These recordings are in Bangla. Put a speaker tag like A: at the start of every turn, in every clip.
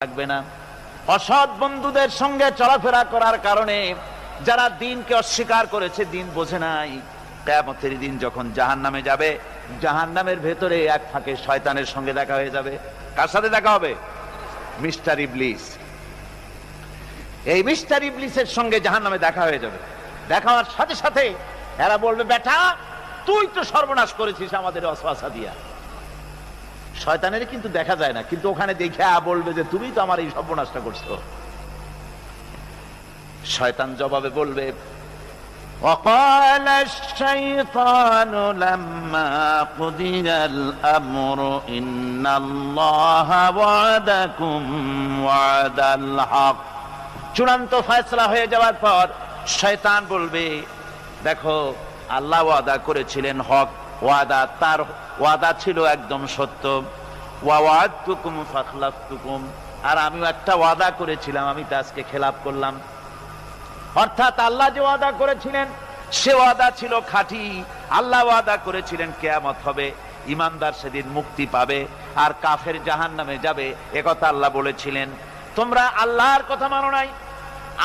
A: থাকবে না। অসৎ বন্ধুদের সঙ্গে চলাফেরা করার কারণে যারা দ্বীনকে অস্বীকার করেছে, দ্বীন বোঝে নাই, কিয়ামতের দিন যখন জাহান্নামে যাবে, জাহান্নামের ভেতরে এক ফাঁকে শয়তানের সঙ্গে দেখা হয়ে যাবে। কার সাথে দেখা হবে? মিস্টার ইবলিস। এই মিস্টার ইবলিসের সঙ্গে জাহান্নামে দেখা হয়ে যাবে। দেখা হওয়ার সাথে সাথে এরা বলবে, বেটা তুই তো সর্বনাশ করেছিস আমাদের ওয়াসওয়াসা দিয়া। শয়তানের কিন্তু দেখা যায় না, কিন্তু ওখানে দেখে বলবে যে তুমি তো আমার এই সর্বনাশটা করছো। শয়তান জবাবে বলবে, وقال الشيطان لما قضي الأمر إن الله وعدكم وعد الحق। চূড়ান্ত ফয়সালা হয়ে যাওয়ার পর শয়তান বলবে, দেখো আল্লাহ ওয়াদা করেছিলেন হক ওয়াদা, তার ওয়াদা ছিল একদম সত্য। ওয়া'আদতুকুম ফাখলাফতুকুম, আর আমিও একটা ওয়াদা করেছিলাম, আমি তা আজকে খেলাফ করলাম। অর্থাৎ আল্লাহ যে ওয়াদা করেছিলেন সে ওয়াদা ছিল খাঁটি। আল্লাহ ওয়াদা করেছিলেন কিয়ামত হবে, ঈমানদার সেদিন মুক্তি পাবে, আর কাফের জাহান্নামে যাবে, একথা আল্লাহ বলেছিলেন। তোমরা আল্লাহর কথা মানো নাই,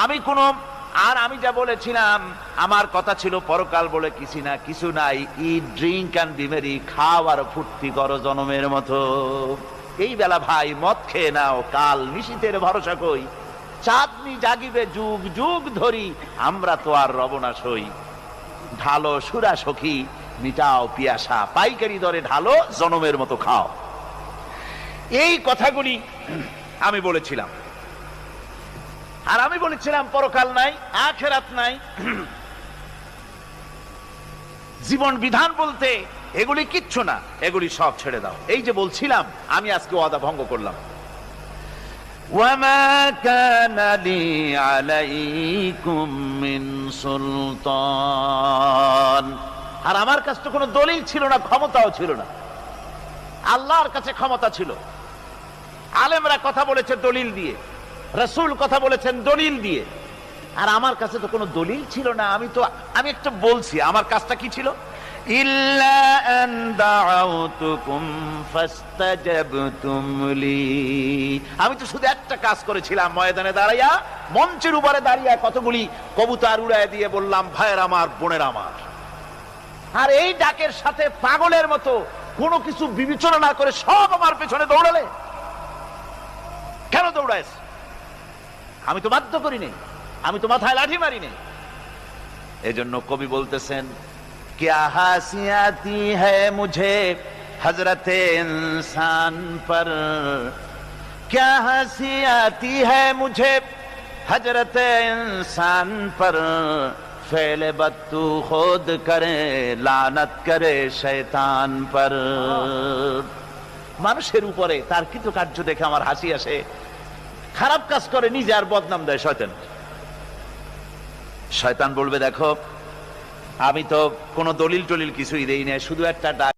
A: আমি যা বলেছিলাম, আমার কথা ছিল পরকাল বলে কিছু নাই। ইট, ড্রিঙ্ক অ্যান্ড বি মেরি, খাও আর ফুর্তি করো জনমের মতো। এই বেলা ভাই মদ খেয়ে নাও, কাল নিশীথের ভরসা কই, চাঁদনি জাগিবে যুগ যুগ ধরি, আমরা তো আর রব না সই। ঢালো সুরা সখী, মিটাও পিয়াসা, পাইকারি দরে ঢালো, জনমের মতো খাও। এই কথাগুলি আমি বলেছিলাম। আর আমি বলেছিলাম পরকাল নাই, আখিরাত নাই, জীবন বিধান বলতে এগুলি কিচ্ছু না, এগুলি সব ছেড়ে দাও। এই যে বলছিলাম, আমি আজকে ওয়াদা ভঙ্গ করলাম। وَمَا كَانَ لِي عَلَيْكُمْ مِنْ سُلْطَانٍ, আর আমার কাছে তো কোনো দলিল ছিল না, ক্ষমতাও ছিল না। আল্লাহর কাছে ক্ষমতা ছিল। আলেমরা কথা বলেছে দলিল দিয়ে, রাসূল কথা বলেছেন দলিল দিয়ে, আর আমার কাছে তো কোনো দলিল ছিল না। আমি একটা বলছি, আমার কাজটা কি ছিল? ইল্লা আন দাআউতুকুম ফাস্তাজাবতুম লি, আমি তো শুধু একটা কাজ করেছিলাম, ময়দানে দাঁড়াইয়া, মঞ্চের উপরে দাঁড়িয়ে কতগুলি কবুতর উড়ায় দিয়ে বললাম, ভাইয়ের আমার, বোনের আমার। আর এই ডাকের সাথে পাগলের মতো কোনো কিছু বিবেচনা না করে সব আমার পেছনে দৌড়ালে। কেন দৌড়াইছ? আমি তো বাধ্য করি নাই, আমি তো মাথায় লাঠি মারি নাই। এজন্য কবি বলতেছেন, क्या हंसी आती है मुझे हजरते इंसान पर, क्या हंसी आती है मुझे हजरते इंसान पर, फेले बत्तू खुद करे लानत करे शैतान पर। মানুষের উপরে তার কৃতকার্য দেখে আমার হাসি আসে, খারাপ কাজ করে নিজে আর বদনাম দেয় শয়তান। শয়তান বলবে, দেখো আমি তো কোনো দলিল টলিল কিছুই দেই না, শুধু একটা ডাক